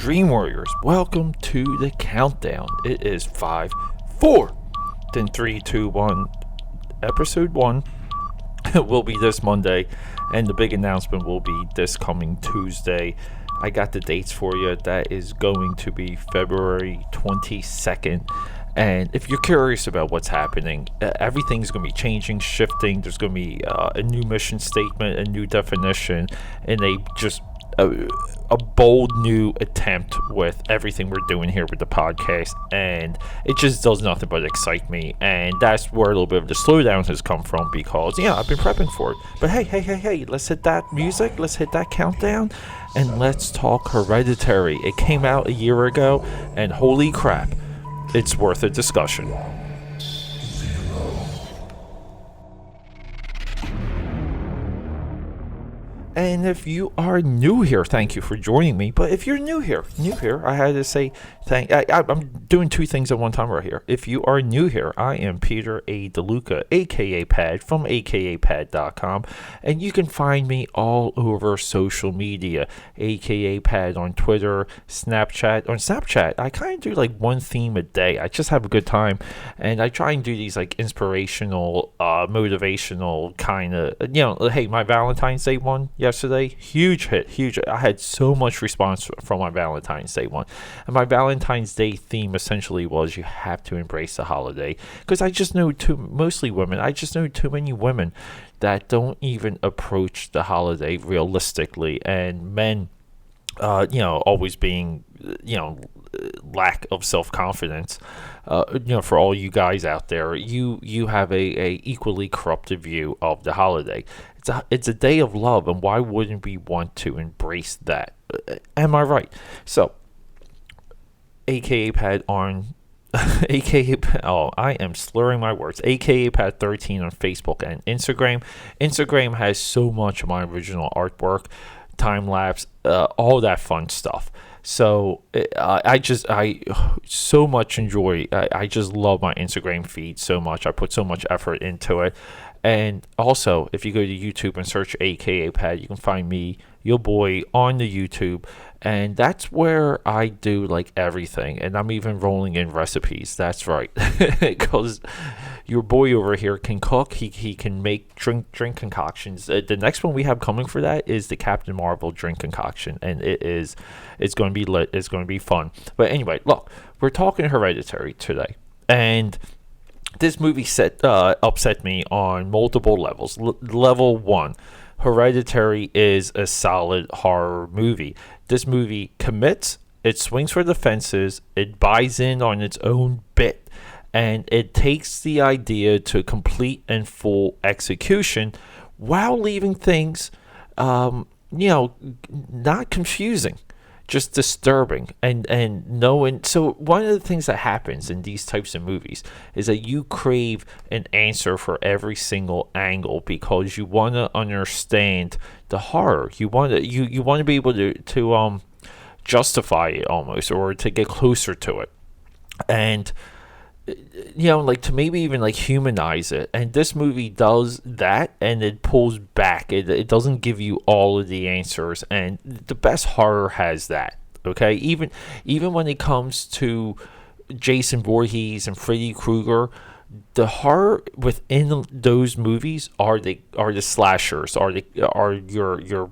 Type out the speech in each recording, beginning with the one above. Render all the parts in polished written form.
Dream Warriors, welcome to the countdown. It is 5, 4, then 3, 2, 1. Episode 1 will be this Monday, and the big announcement will be this coming Tuesday. I got the dates for you. That is going to be February 22nd. And if you're curious about what's happening, everything's going to be changing, shifting. There's going to be a new mission statement, a new definition, and a bold new attempt with everything we're doing here with the podcast, and it just does nothing but excite me. And that's where a little bit of the slowdown has come from, because I've been prepping for it. But hey, let's hit that music, let's hit that countdown, and let's talk Hereditary. It came out a year ago, and holy crap, it's worth a discussion. And if you are new here, thank you for joining me. But if you're new here, I had to say I'm doing two things at one time right here. If you are new here, I am Peter A. DeLuca, AKAPAD, from AKAPAD.com. And you can find me all over social media. AKAPAD on Twitter, Snapchat. On Snapchat, I kind of do like one theme a day. I just have a good time. And I try and do these like inspirational, motivational kind of, hey, my Valentine's Day one yesterday, huge hit. I had so much response from my Valentine's Day one. And my Valentine's Day theme essentially was, you have to embrace the holiday. Because I just know mostly women, I just know too many women that don't even approach the holiday realistically. And men, always being, lack of self-confidence, for all you guys out there, you have a equally corrupted view of the holiday. It's a day of love, and why wouldn't we want to embrace that? Am I right? So, AKAPAD on I am slurring my words. AKAPAD 13 on Facebook and Instagram. Instagram has so much of my original artwork, time lapse, all that fun stuff. So I so much enjoy. I just love my Instagram feed so much. I put so much effort into it. And also, if you go to YouTube and search AKAPAD, you can find me, your boy, on the YouTube. And that's where I do like everything. And I'm even rolling in recipes. That's right. Because your boy over here can cook. He can make drink concoctions. The next one we have coming for that is the Captain Marvel drink concoction. And it's going to be lit. It's going to be fun. But anyway, look, we're talking Hereditary today. And this movie upset me on multiple levels. Level 1, Hereditary is a solid horror movie. This movie commits, it swings for the fences, it buys in on its own bit, and it takes the idea to complete and full execution while leaving things, not confusing. Just disturbing and knowing. So one of the things that happens in these types of movies is that you crave an answer for every single angle, because you want to understand the horror. You want to be able to justify it almost, or to get closer to it, and to maybe even like humanize it. And this movie does that, and it pulls back. It doesn't give you all of the answers, and the best horror has that. Okay, even when it comes to Jason Voorhees and Freddy Krueger, the horror within those movies are the slashers, are your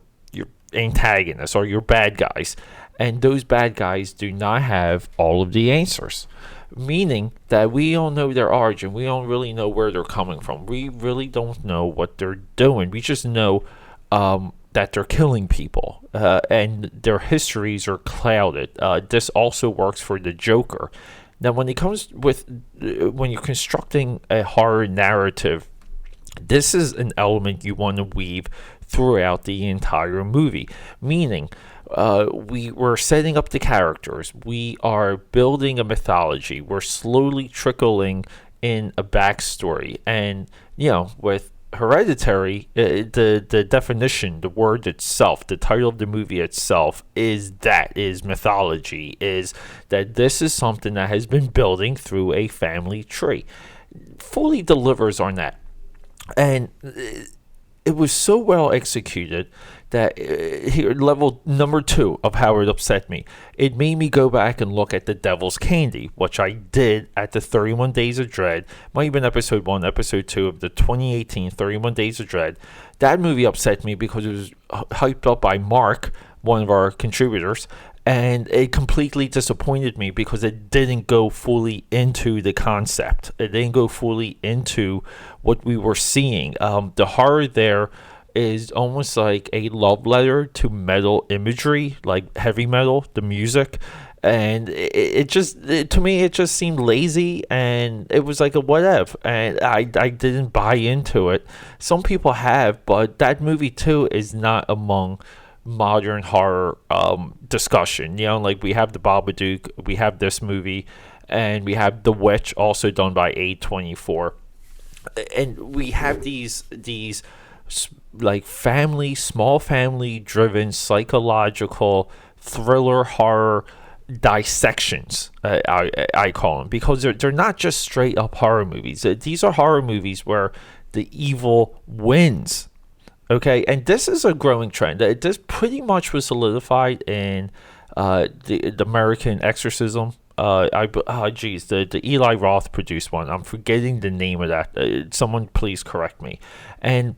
antagonists, are your bad guys, and those bad guys do not have all of the answers. Meaning that we don't know their origin. We don't really know where they're coming from. We really don't know what they're doing. We just know that they're killing people, and their histories are clouded. This also works for the Joker. Now, when you're constructing a horror narrative, this is an element you want to weave throughout the entire movie. Meaning, we're setting up the characters. We are building a mythology. We're slowly trickling in a backstory. And, with Hereditary, the definition, the word itself, the title of the movie itself is mythology, is that this is something that has been building through a family tree. Fully delivers on that. And it was so well executed that here, level number 2 of how it upset me. It made me go back and look at The Devil's Candy, which I did at the 31 Days of Dread. Might have been episode 1, episode 2 of the 2018 31 Days of Dread. That movie upset me because it was hyped up by Mark, one of our contributors, and it completely disappointed me because it didn't go fully into the concept. It didn't go fully into what we were seeing. The horror there is almost like a love letter to metal imagery, like heavy metal, the music. And to me, it just seemed lazy, and it was like a whatever. And I didn't buy into it. Some people have, but that movie too is not among modern horror discussion. Like we have the Babadook, we have this movie, and we have The Witch, also done by A24. And we have these like small family driven psychological thriller horror dissections, I call them, because they're not just straight up horror movies. These are horror movies where the evil wins. Okay, and this is a growing trend. This pretty much was solidified in the American Exorcism. The Eli Roth produced one. I'm forgetting the name of that. Someone please correct me. And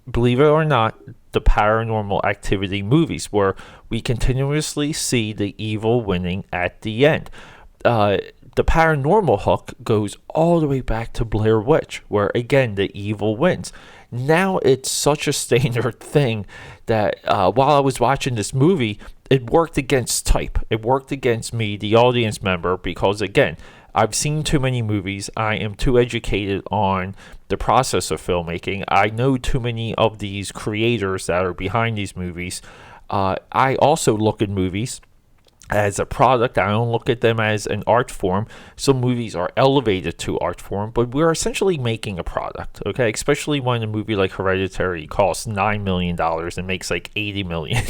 believe it or not, the Paranormal Activity movies, where we continuously see the evil winning at the end. The paranormal hook goes all the way back to Blair Witch, where again the evil wins. Now it's such a standard thing that while I was watching this movie, it worked against type. It worked against me, the audience member, because again, I've seen too many movies. I am too educated on the process of filmmaking. I know too many of these creators that are behind these movies. I also look at movies as a product. I don't look at them as an art form. Some movies are elevated to art form, but we're essentially making a product, okay? Especially when a movie like Hereditary costs $9 million and makes like $80 million.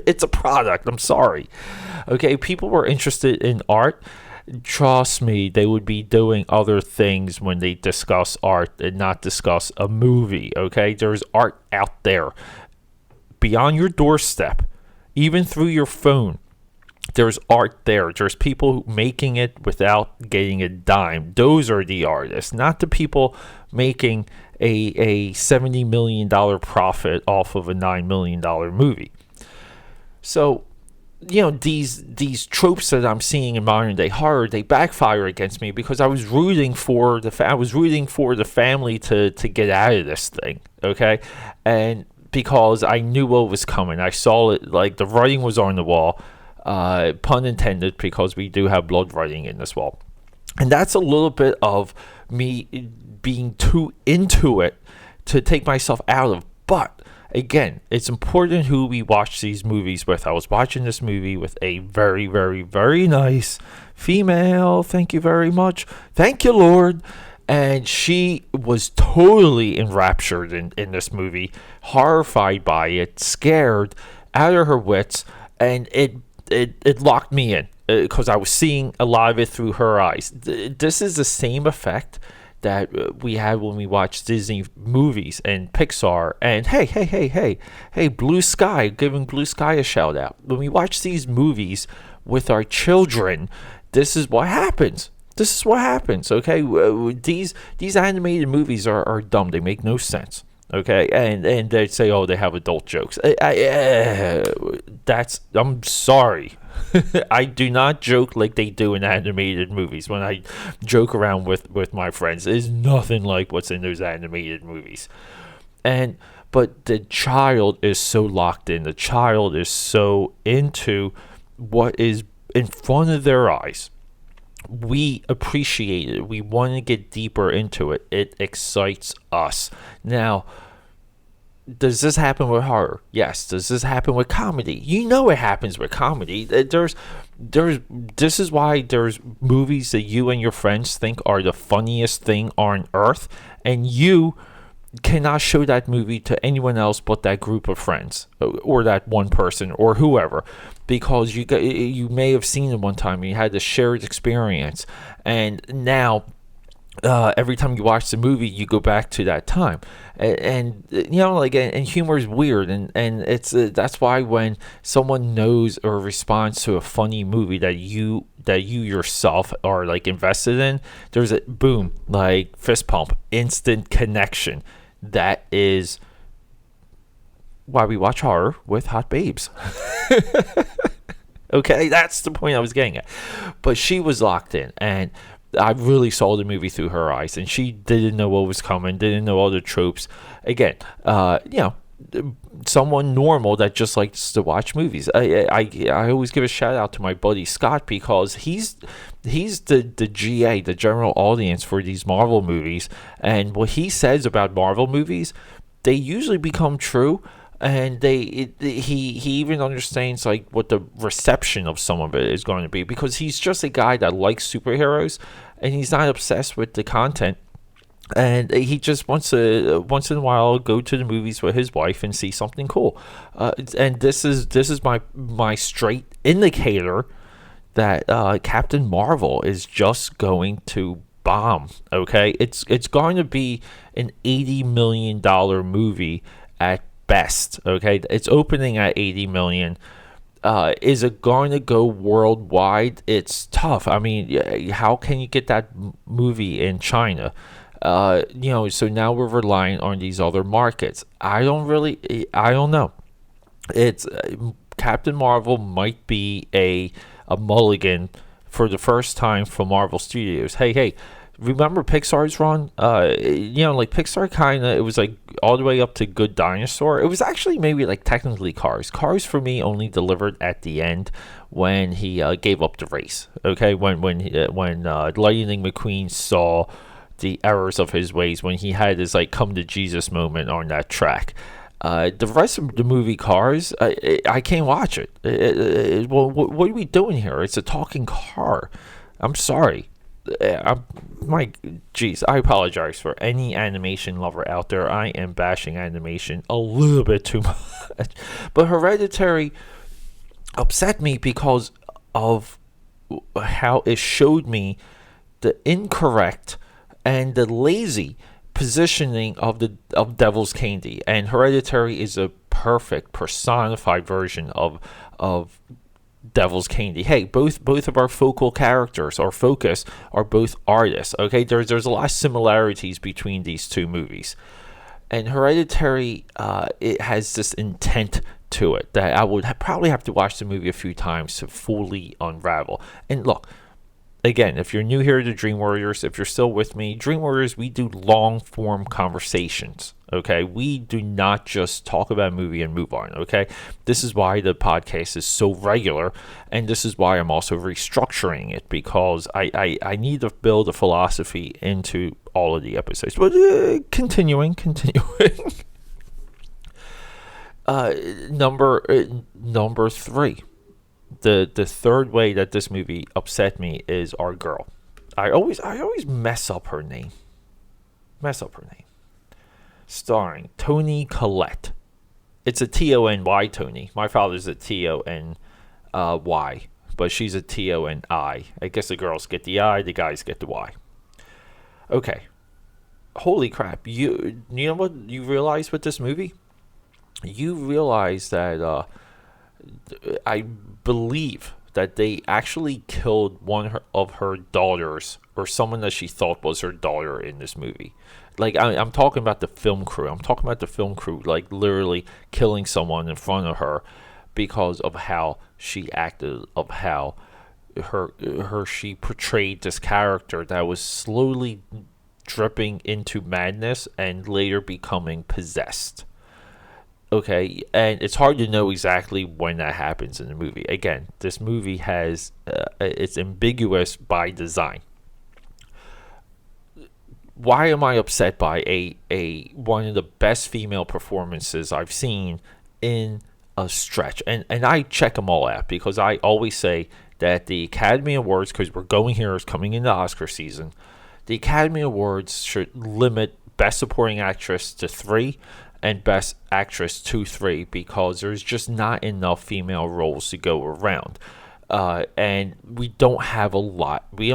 It's a product, I'm sorry. Okay, people were interested in art. Trust me, they would be doing other things when they discuss art and not discuss a movie, okay? There's art out there beyond your doorstep, even through your phone. There's art there. There's people making it without getting a dime. Those are the artists, not the people making a $70 million profit off of a $9 million movie. So, these tropes that I'm seeing in modern day horror, they backfire against me because I was rooting for the family to get out of this thing, okay? And because I knew what was coming. I saw it, like the writing was on the wall, pun intended, because we do have blood writing in this wall. And that's a little bit of me being too into it to take myself out of. But again, it's important who we watch these movies with. I was watching this movie with a very, very, very nice female. Thank you very much. Thank you, Lord. And she was totally enraptured in this movie, horrified by it, scared, out of her wits, and it locked me in because I was seeing a lot of it through her eyes. This is the same effect that we had when we watched Disney movies and Pixar. And hey, Blue Sky, giving Blue Sky a shout out. When we watch these movies with our children, this is what happens. This is what happens, okay? These animated movies are dumb. They make no sense, okay? And they say, oh, they have adult jokes. I'm sorry. I do not joke like they do in animated movies. When I joke around with my friends, it is nothing like what's in those animated movies. But the child is so locked in. The child is so into what is in front of their eyes. We appreciate it. We want to get deeper into it. It excites us. Now, does this happen with horror? Yes. Does this happen with comedy? You know it happens with comedy. This is why there's movies that you and your friends think are the funniest thing on earth, and you cannot show that movie to anyone else but that group of friends or that one person or whoever, because you may have seen it one time and you had a shared experience, and now every time you watch the movie, you go back to that time, and like, and humor is weird, and it's that's why when someone knows or responds to a funny movie that you yourself are like invested in, there's a boom, like fist pump, instant connection. That is why we watch horror with hot babes. Okay, that's the point I was getting at. But she was locked in, and I really saw the movie through her eyes, and she didn't know what was coming, didn't know all the tropes. Again, someone normal that just likes to watch movies. I always give a shout out to my buddy Scott, because he's the GA, the general audience for these Marvel movies, and what he says about Marvel movies, they usually become true. And he even understands like what the reception of some of it is going to be, because he's just a guy that likes superheroes, and he's not obsessed with the content, and he just wants to once in a while go to the movies with his wife and see something cool. And this is my straight indicator that Captain Marvel is just going to bomb. Okay, it's going to be an $80 million movie at best. Okay, it's opening at 80 million. Is it going to go worldwide? It's tough. I mean, how can you get that movie in China? So now we're relying on these other markets. I don't know. It's Captain Marvel might be a mulligan for the first time for Marvel Studios. Hey, remember Pixar's run? Like Pixar it was like all the way up to Good Dinosaur. It was actually maybe like technically Cars. Cars for me only delivered at the end when he gave up the race. Okay, when Lightning McQueen saw the errors of his ways, when he had his like come to Jesus moment on that track. The rest of the movie Cars, I can't watch it. Well, what are we doing here? It's a talking car. I'm sorry. I apologize for any animation lover out there. I am bashing animation a little bit too much. But Hereditary upset me because of how it showed me the incorrect and the lazy positioning of Devil's Candy. And Hereditary is a perfect personified version of Devil's Candy. Hey, both of our focal characters, our focus, are both artists. Okay, there's a lot of similarities between these two movies, and Hereditary it has this intent to it that I would probably have to watch the movie a few times to fully unravel. And look, again, if you're new here to Dream Warriors, if you're still with me, Dream Warriors, we do long form conversations. Okay, we do not just talk about a movie and move on. Okay, this is why the podcast is so regular, and this is why I'm also restructuring it, because I need to build a philosophy into all of the episodes. But continuing. Number three. The third way that this movie upset me is our girl. I always mess up her name. Starring Toni Collette. It's a Tony. Tony. My father's a Tony, but she's a Toni. I guess the girls get the I, the guys get the Y. Okay. Holy crap! You know what you realize with this movie? You realize that I believe that they actually killed one of her daughters, or someone that she thought was her daughter, in this movie. Like, I'm talking about the film crew. Like, literally killing someone in front of her because of how she acted, of how she portrayed this character that was slowly dripping into madness and later becoming possessed. Okay, and it's hard to know exactly when that happens in the movie. Again, this movie has it's ambiguous by design. Why am I upset by a one of the best female performances I've seen in a stretch? And I check them all out, because I always say that the Academy Awards, because we're coming into Oscar season, the Academy Awards should limit Best Supporting Actress to 3 and Best Actress to 3, because there's just not enough female roles to go around. and we don't have a lot. We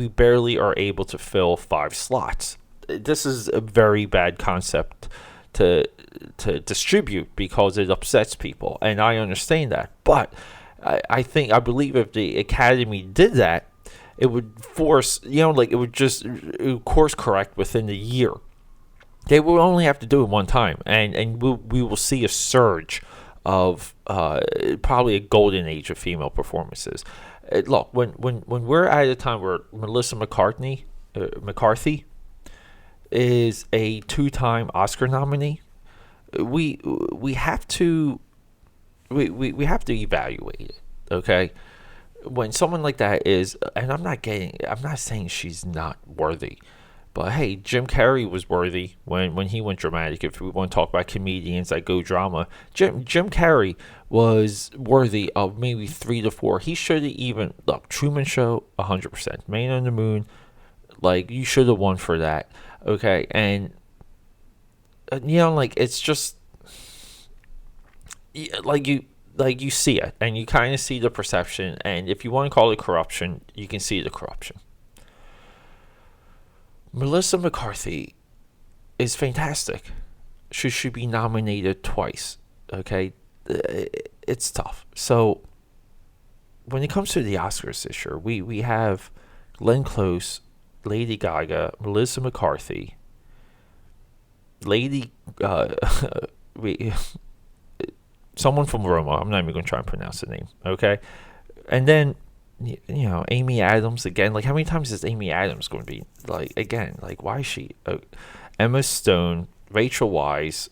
barely are able to fill 5 slots. This is a very bad concept to distribute because it upsets people, and I understand that. But I believe if the Academy did that, it would force, it would course correct within the year. They will only have to do it one time, and we will see a surge of probably a golden age of female performances. Look, when we're at a time where Melissa McCarthy is a 2-time Oscar nominee, we have to evaluate it. Okay, when someone like that is, and I'm not saying she's not worthy, but hey, Jim Carrey was worthy when he went dramatic. If we want to talk about comedians that go drama, Jim Carrey was worthy of maybe 3 to 4. He should have even, look, Truman Show, 100%. Man on the Moon, like, you should have won for that. Okay, and it's just like you see it, and you kind of see the perception, and if you want to call it corruption, you can see the corruption. Melissa McCarthy is fantastic. She should be nominated twice. Okay, it's tough. So when it comes to the Oscars this year, we have Glenn Close, Lady Gaga, Melissa McCarthy, someone from Roma. I'm not even going to try and pronounce the name. Okay, and then Amy Adams again. Like, how many times is Amy Adams going to be, like, again? Like, why is she? Emma Stone, Rachel Weisz.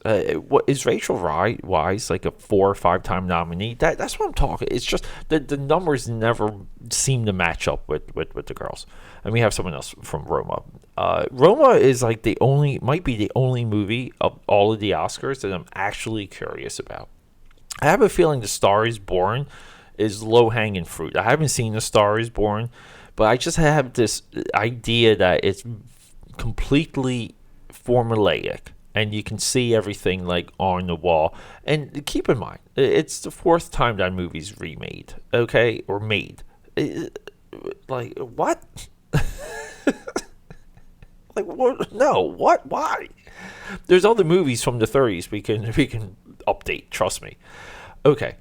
What is Rachel Weisz, like a 4 or 5 time nominee? That's what I'm talking. It's just the numbers never seem to match up with the girls. And we have someone else from Roma. Roma is like might be the only movie of all of the Oscars that I'm actually curious about. I have a feeling The Star is Born is low-hanging fruit. I haven't seen The Star is Born, but I just have this idea that it's completely formulaic, and you can see everything like on the wall. And keep in mind, it's the 4th time that movie's remade, okay, or made. Like, what? Like, what? No, what? Why? There's other movies from the 30s we can update. Trust me. Okay.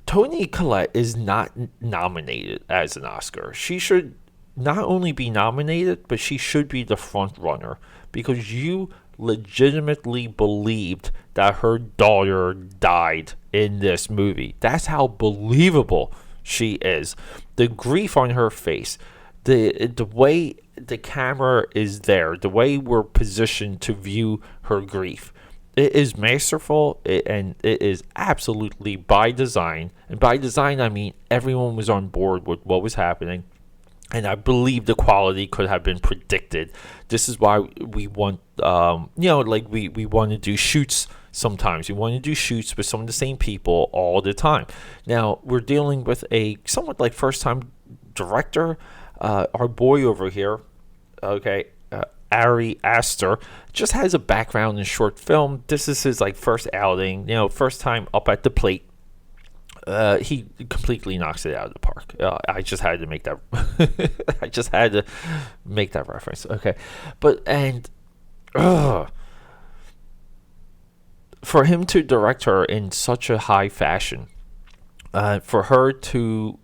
Toni Collette is not nominated as an Oscar. She should not only be nominated, but she should be the front runner, because you legitimately believed that her daughter died in this movie. That's how believable she is. The grief on her face, the way the camera is there, the way we're positioned to view her grief. It is masterful, and it is absolutely by design. And by design, I mean everyone was on board with what was happening. And I believe the quality could have been predicted. This is why we want, we want to do shoots sometimes. We want to do shoots with some of the same people all the time. Now, we're dealing with a somewhat like first-time director. Our boy over here, okay, Ari Aster, just has a background in short film. This is his first outing, first time up at the plate. He completely knocks it out of the park. I just had to make that. I just had to make that reference. Okay, for him to direct her in such a high fashion, for her to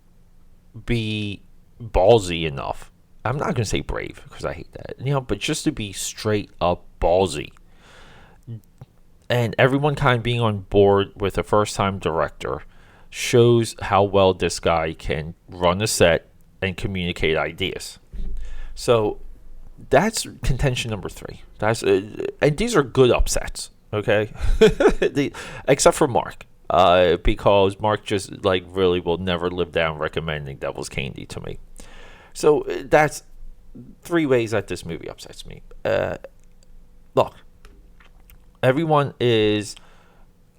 be ballsy enough. I'm not going to say brave, because I hate that, but just to be straight up ballsy. And everyone kind of being on board with a first-time director shows how well this guy can run a set and communicate ideas. So that's contention number 3. And these are good upsets, okay? Except for Mark. Because Mark just really will never live down recommending Devil's Candy to me. So that's 3 ways that this movie upsets me. Look, everyone is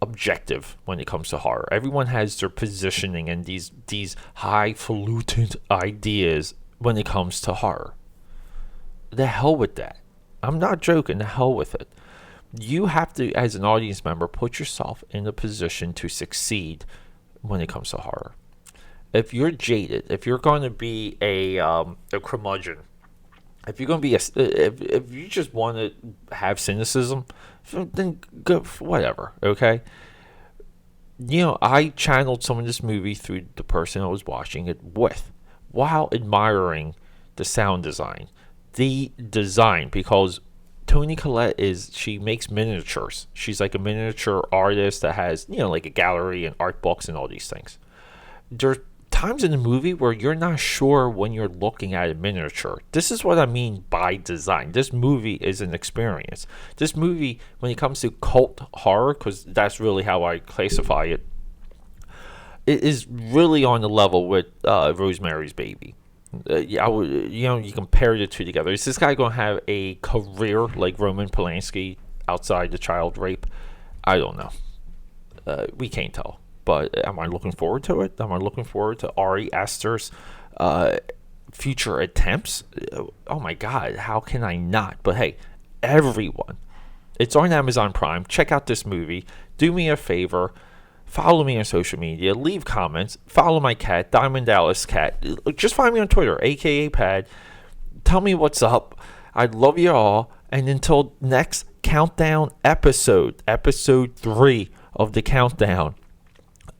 objective when it comes to horror. Everyone has their positioning and these highfalutin ideas when it comes to horror. The hell with that. I'm not joking. The hell with it. You have to, as an audience member, put yourself in a position to succeed when it comes to horror. if you're jaded, if you're going to be a curmudgeon, if you're going to be if you just want to have cynicism, then go whatever. Okay. I channeled some of this movie through the person I was watching it with, while admiring the sound design, the design, because Toni Collette she makes miniatures. She's like a miniature artist that has, like a gallery and art books and all these things. There's times in the movie where you're not sure when you're looking at a miniature. This is what I mean by design. This movie is an experience. This movie, when it comes to cult horror, because that's really how I classify it, it is really on the level with Rosemary's Baby. You compare the two together. Is this guy going to have a career like Roman Polanski outside the child rape? I don't know. We can't tell. But am I looking forward to it? Am I looking forward to Ari Aster's future attempts? Oh my God, how can I not? But hey, everyone, it's on Amazon Prime. Check out this movie. Do me a favor. Follow me on social media. Leave comments. Follow my cat, Diamond Dallas Cat. Just find me on Twitter, AKAPAD. Tell me what's up. I love you all. And until next countdown episode 3 of the countdown.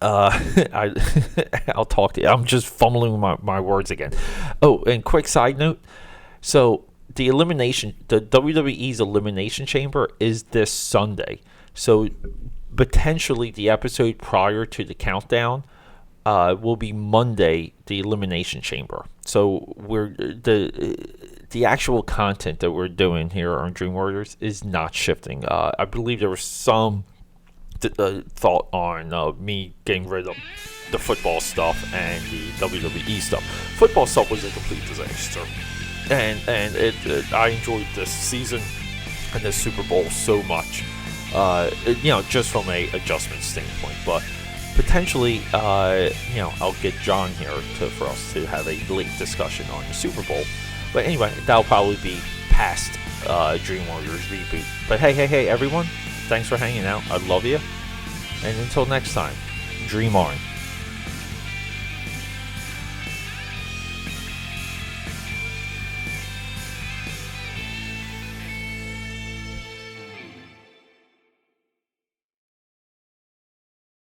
I'll talk to you. I'm just fumbling my words again. Oh, and quick side note. So the WWE's Elimination Chamber is this Sunday. So potentially the episode prior to the countdown will be Monday, the Elimination Chamber. So the actual content that we're doing here on Dream Warriors is not shifting. I believe there was some thought on me getting rid of the football stuff and the WWE stuff. Football stuff was a complete disaster, and I enjoyed this season and this Super Bowl so much. Just from a adjustment standpoint, but potentially, I'll get John here for us to have a late discussion on the Super Bowl. But anyway, that'll probably be past Dream Warriors reboot. But hey, everyone. Thanks for hanging out. I love you. And until next time, dream on.